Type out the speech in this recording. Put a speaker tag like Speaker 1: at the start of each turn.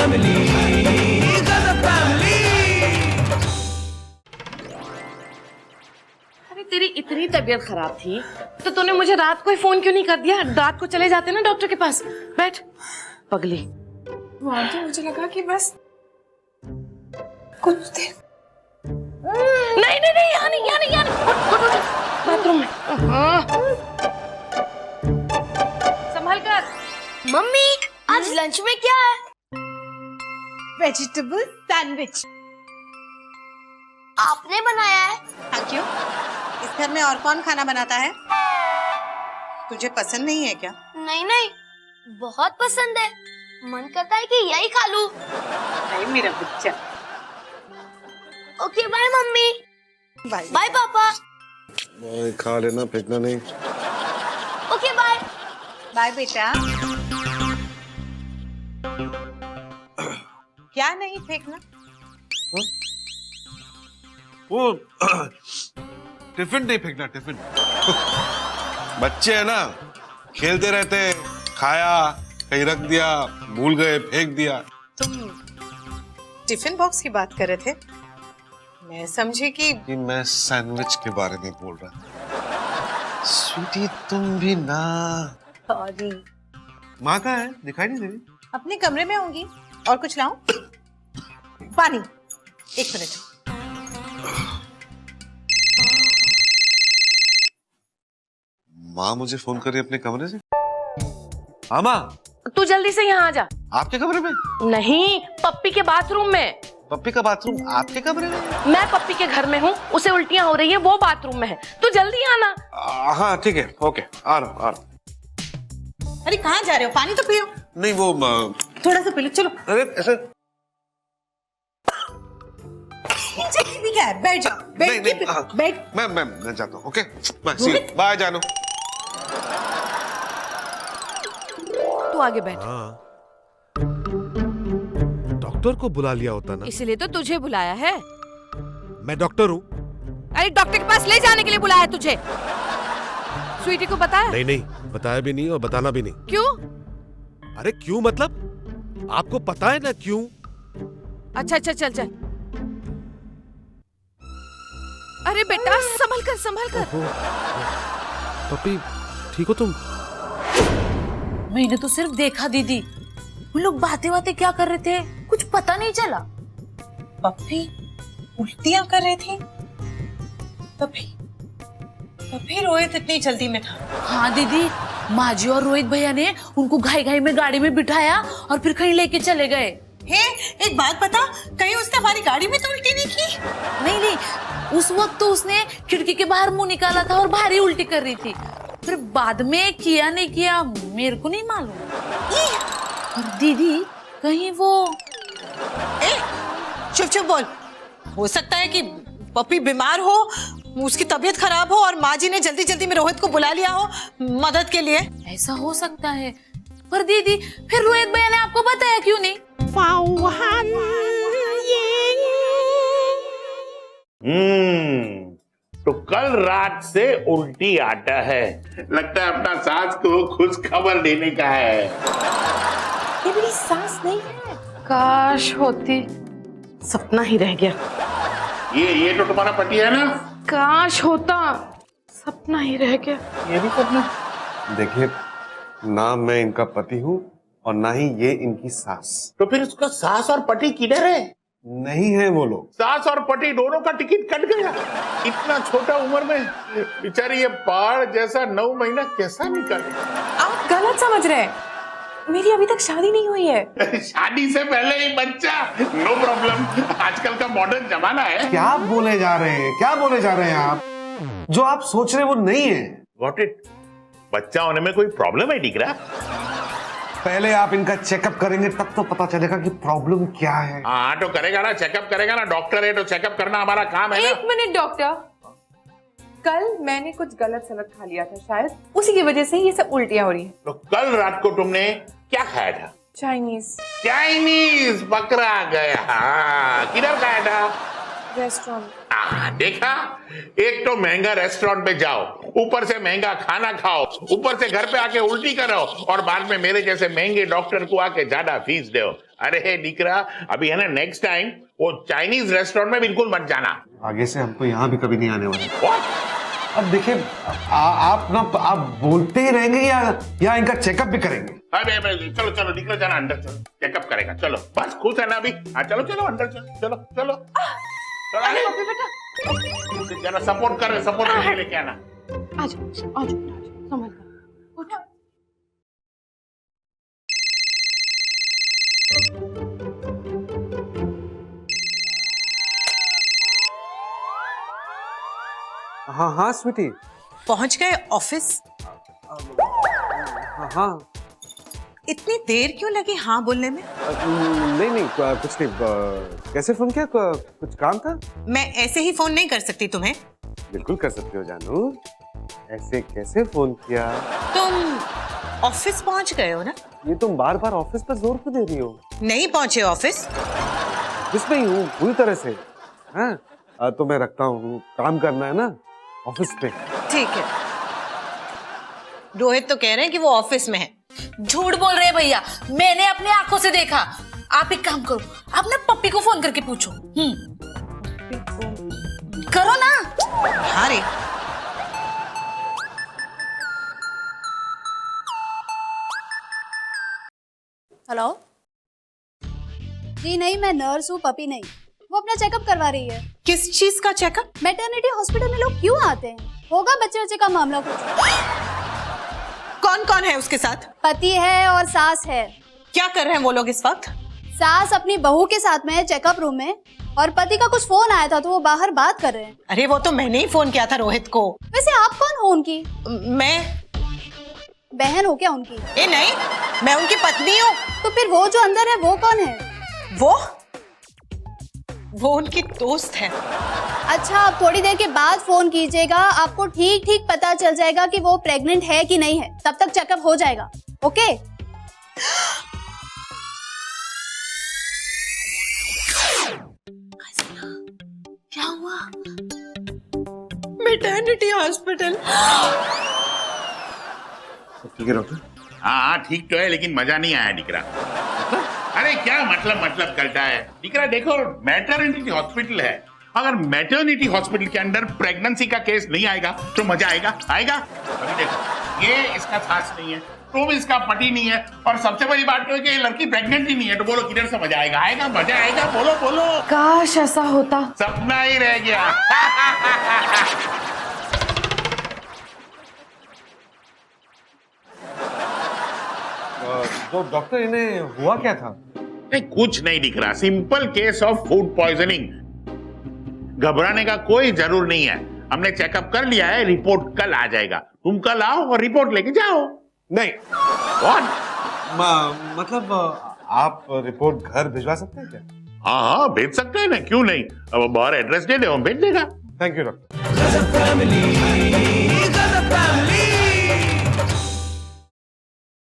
Speaker 1: Family, गजब family.
Speaker 2: अरे तेरी इतनी तबीयत खराब थी तो तूने मुझे रात को ही फोन क्यों नहीं कर दिया? रात को चले जाते ना डॉक्टर के पास। बैठ पगली।
Speaker 3: आंटी मुझे लगा कि बस कुछ देर।
Speaker 2: नहीं नहीं नहीं, यहाँ नहीं, यहाँ नहीं, यहाँ नहीं। उठ, बाथरूम में। संभल कर।
Speaker 4: मम्मी आज लंच में क्या है?
Speaker 3: Vegetable sandwich.
Speaker 4: आपने बनाया है?
Speaker 3: हाँ, क्यों? इस घर में और कौन खाना बनाता है? तुझे पसंद नहीं है क्या?
Speaker 4: नहीं नहीं, बहुत पसंद है। मन करता है कि यही खा लूं।
Speaker 3: नहीं मेरा बच्चा।
Speaker 4: Okay bye mummy.
Speaker 3: Bye
Speaker 4: bye papa.
Speaker 5: खा लेना, फेंकना नहीं।
Speaker 4: Okay bye.
Speaker 3: बाय बेटा। क्या नहीं फेंकना?
Speaker 5: वो टिफिन नहीं फेंकना, टिफिन। बच्चे है ना, खेलते रहते, खाया, कहीं रख दिया, भूल गए, फेंक दिया।
Speaker 3: तुम टिफिन बॉक्स की बात कर रहे थे? मैं समझी कि
Speaker 5: मैं सैंडविच के बारे में बोल रहा था। स्वीटी तुम भी ना।
Speaker 3: सॉरी।
Speaker 5: माँ कहाँ है? दिखाई नहीं दे रही।
Speaker 3: अपने कमरे में होंगी। और कुछ लाऊं? पानी। एक मिनट।
Speaker 5: माँ मुझे फोन कर रही है अपने कमरे से। हाँ माँ।
Speaker 2: तू जल्दी से यहाँ आ जा।
Speaker 5: आपके कमरे में?
Speaker 2: नहीं, पप्पी के बाथरूम में।
Speaker 5: पप्पी का बाथरूम आपके कमरे में?
Speaker 2: मैं पप्पी के घर में हूँ, उसे उल्टियाँ हो रही है, वो बाथरूम में है। तू जल्दी आना।
Speaker 5: हाँ ठीक है, ओके, आ रहा हूँ, आ रहा हूँ।
Speaker 3: अरे कहाँ जा रहे हो? पानी तो पियो।
Speaker 5: नहीं वो
Speaker 3: थोड़ा सा पी लो, चलो।
Speaker 5: अरे ऐसे
Speaker 3: भी क्या है? बैठ जाओ।
Speaker 5: नहीं नहीं,
Speaker 3: बैठ।
Speaker 5: मैं जाता हूँ। ओके बाय, बाय जानू।
Speaker 2: तू आगे बैठ।
Speaker 6: डॉक्टर को बुला लिया होता ना।
Speaker 2: इसीलिए तो तुझे बुलाया है।
Speaker 6: मैं डॉक्टर हूँ।
Speaker 2: अरे डॉक्टर के पास ले जाने के लिए बुलाया तुझे। स्वीटी को पता है?
Speaker 6: नहीं नहीं, बताया भी नहीं और बताना भी नहीं।
Speaker 2: क्यों?
Speaker 6: अरे क्यों मतलब? आपको पता है ना क्यों?
Speaker 2: अच्छा अच्छा, चल चल। अरे बेटा संभल कर, संभल कर।
Speaker 6: पप्पी ठीक हो तुम?
Speaker 2: मैंने तो सिर्फ देखा दीदी, उन लोग बातें बातें क्या कर रहे थे, कुछ पता नहीं चला।
Speaker 3: पप्पी उल्टियां कर रही थी तभी रोहित इतनी जल्दी में था।
Speaker 2: हाँ दीदी, माजी और रोहित भैया ने उनको घाई घाई में गाड़ी में बिठाया और फिर कहीं लेके चले गए।
Speaker 3: हे, एक बात बता, कहीं उसने हमारी गाड़ी में तो उल्टी नहीं की?
Speaker 2: नहीं नहीं, उस वक्त तो उसने खिड़की के बाहर मुंह निकाला था और भारी उल्टी कर रही थी। फिर बाद में किया नहीं किया मेरे को नहीं मालूम। और दीदी कहीं वो
Speaker 3: चुप चुप बोल। हो सकता है कि पप्पी बीमार हो, उसकी तबीयत खराब हो और माँ जी ने जल्दी जल्दी में रोहित को बुला लिया हो मदद के लिए।
Speaker 2: ऐसा हो सकता है। पर दीदी फिर रोहित भैया ने आपको बताया क्यों नहीं?
Speaker 7: तो कल रात से उल्टी आता है, लगता है अपना सास को खुश खबर देने का है।
Speaker 3: ये मेरी सास नहीं है।
Speaker 2: काश होती, सपना ही रह गया।
Speaker 7: ये तो तुम्हारा पति है ना?
Speaker 2: काश होता, सपना ही रह गया।
Speaker 7: ये भी सपना।
Speaker 5: देखिए, ना मैं इनका पति हूँ और ना ही ये इनकी सास।
Speaker 7: तो फिर उसका सास और पति किधर है?
Speaker 5: नहीं है वो लोग।
Speaker 7: सास और पति दोनों का टिकट कट गया। इतना छोटा उम्र में बेचारी ये पहाड़ जैसा 9 महीना कैसा निकल?
Speaker 3: आप गलत समझ रहे हैं, मेरी अभी तक शादी नहीं हुई है।
Speaker 7: शादी से पहले ही बच्चा, नो प्रॉब्लम। आजकल का मॉडर्न जमाना है।
Speaker 5: क्या बोले जा रहे हैं, क्या बोले जा रहे हैं आप? जो आप सोच रहे हैं वो नहीं है।
Speaker 7: Got it? बच्चा होने में कोई प्रॉब्लम है डिगरा?
Speaker 5: पहले आप इनका चेकअप करेंगे तब तो पता चलेगा कि प्रॉब्लम क्या है।
Speaker 7: हाँ तो करेगा ना, चेकअप करेगा ना, डॉक्टर है तो चेकअप करना हमारा काम है ना।
Speaker 3: 1 मिनट डॉक्टर, कल मैंने कुछ गलत सलत खा लिया था, शायद उसी की वजह से ये सब उल्टियां हो रही है।
Speaker 7: तो कल रात को तुमने क्या खाया था?
Speaker 3: चाइनीज।
Speaker 7: चाइनीज पकड़ा गया। हाँ, किधर खाया था?
Speaker 4: रेस्टोरेंट।
Speaker 7: देखा, एक तो महंगा रेस्टोरेंट पे जाओ, ऊपर से महंगा खाना खाओ, ऊपर से घर पे आके उल्टी करो और बाद में मेरे जैसे महंगे डॉक्टर को आके ज्यादा फीस दो। अरे निकरा, अभी है ना नेक्स्ट टाइम वो चाइनीज रेस्टोरेंट में बिल्कुल मत जाना।
Speaker 5: आगे से हमको यहाँ भी कभी नहीं आने वाले।
Speaker 7: What?
Speaker 5: अब देखिए, आप बोलते ही रहेंगे या इनका चेकअप भी करेंगे?
Speaker 7: अरे चलो चलो निकलो, जाना अंदर, चलो चेकअप करेगा। चलो बस खुश है ना अभी? हाँ चलो चलो अंदर चलो चलो चलो चलो, जरा सपोर्ट कर लेके आना।
Speaker 5: हाँ स्वीटी।
Speaker 3: पहुंच गए ऑफिस?
Speaker 5: हाँ।
Speaker 3: इतनी देर क्यों लगी हाँ बोलने में?
Speaker 5: नहीं कुछ नहीं। कैसे फोन किया? कुछ काम था?
Speaker 3: मैं ऐसे ही फोन नहीं कर सकती तुम्हें।
Speaker 5: बिल्कुल कर सकते हो जानू। ऐसे कैसे फोन किया?
Speaker 3: तुम ऑफिस पहुंच गए हो ना?
Speaker 5: ये तुम बार बार ऑफिस पर जोर क्यों दे रही हो?
Speaker 3: नहीं पहुंचे ऑफिस?
Speaker 5: ऑफिस में ही हूँ पूरी तरह से। हाँ तो मैं रखता हूँ, काम करना है ना ऑफिस पे।
Speaker 3: ठीक है। रोहित तो कह रहे हैं कि वो ऑफिस में है।
Speaker 2: झूठ बोल रहे हैं भैया, मैंने अपने आंखों से देखा। आप एक काम करो, आप ना पप्पी को फोन करके पूछो। करो ना।
Speaker 3: हाँ रे।
Speaker 8: हेलो जी, नहीं मैं नर्स हूँ, पपी नहीं। वो अपना चेकअप करवा रही है।
Speaker 3: किस चीज का चेकअप?
Speaker 8: मैटरनिटी हॉस्पिटल में लोग क्यों आते हैं? होगा बच्चे का मामला कुछ।
Speaker 3: कौन कौन है उसके साथ?
Speaker 8: पति है और सास है।
Speaker 3: क्या कर रहे हैं वो लोग इस वक्त?
Speaker 8: सास अपनी बहू के साथ में है चेकअप रूम में, और पति का कुछ फोन आया था तो वो बाहर बात कर रहे हैं।
Speaker 3: अरे वो तो मैंने ही फोन किया था रोहित को।
Speaker 8: वैसे आप कौन हो उनकी?
Speaker 3: मैं
Speaker 8: बहन हो क्या उनकी?
Speaker 3: ए नहीं, मैं उनकी पत्नी हूँ।
Speaker 8: तो फिर वो जो अंदर है वो कौन है?
Speaker 3: वो उनकी दोस्त है।
Speaker 8: अच्छा, आप थोड़ी देर के बाद फोन कीजिएगा, आपको ठीक ठीक पता चल जाएगा कि वो प्रेग्नेंट है कि नहीं है। तब तक चेकअप हो जाएगा। ओके?
Speaker 2: क्या हुआ?
Speaker 3: Maternity hospital.
Speaker 5: ठीक है डॉक्टर।
Speaker 7: हाँ ठीक तो है, लेकिन मजा नहीं आया निकरा। अरे क्या मतलब करता है निकरा? देखो मैटरनिटी हॉस्पिटल है, अगर मैटरनिटी हॉस्पिटल के अंदर प्रेगनेंसी का केस नहीं आएगा तो मजा आएगा? अभी देखो, ये इसका सास नहीं है, तुम इसका पति नहीं है, और सबसे बड़ी बात तो है कि ये लड़की प्रेग्नेंट ही नहीं है, तो बोलो किधर से मजा आएगा? मजा आएगा? बोलो।
Speaker 2: काश ऐसा होता।
Speaker 7: सपना ही रह गया।
Speaker 5: तो डॉक्टर इन्हें हुआ क्या था?
Speaker 7: नहीं कुछ नहीं दिख रहा, simple case of food poisoning. घबराने का कोई जरूर नहीं है, हमने चेकअप कर लिया है, रिपोर्ट कल आ जाएगा। तुम कल आओ और रिपोर्ट लेके जाओ।
Speaker 5: नहीं। मतलब आप रिपोर्ट घर भिजवा सकते हैं क्या?
Speaker 7: हाँ भेज सकते हैं ना, क्यों नहीं? अब बाहर एड्रेस दे दो, हम भेज देगा।
Speaker 5: Thank you doctor.
Speaker 1: गजब फैमिली, गजब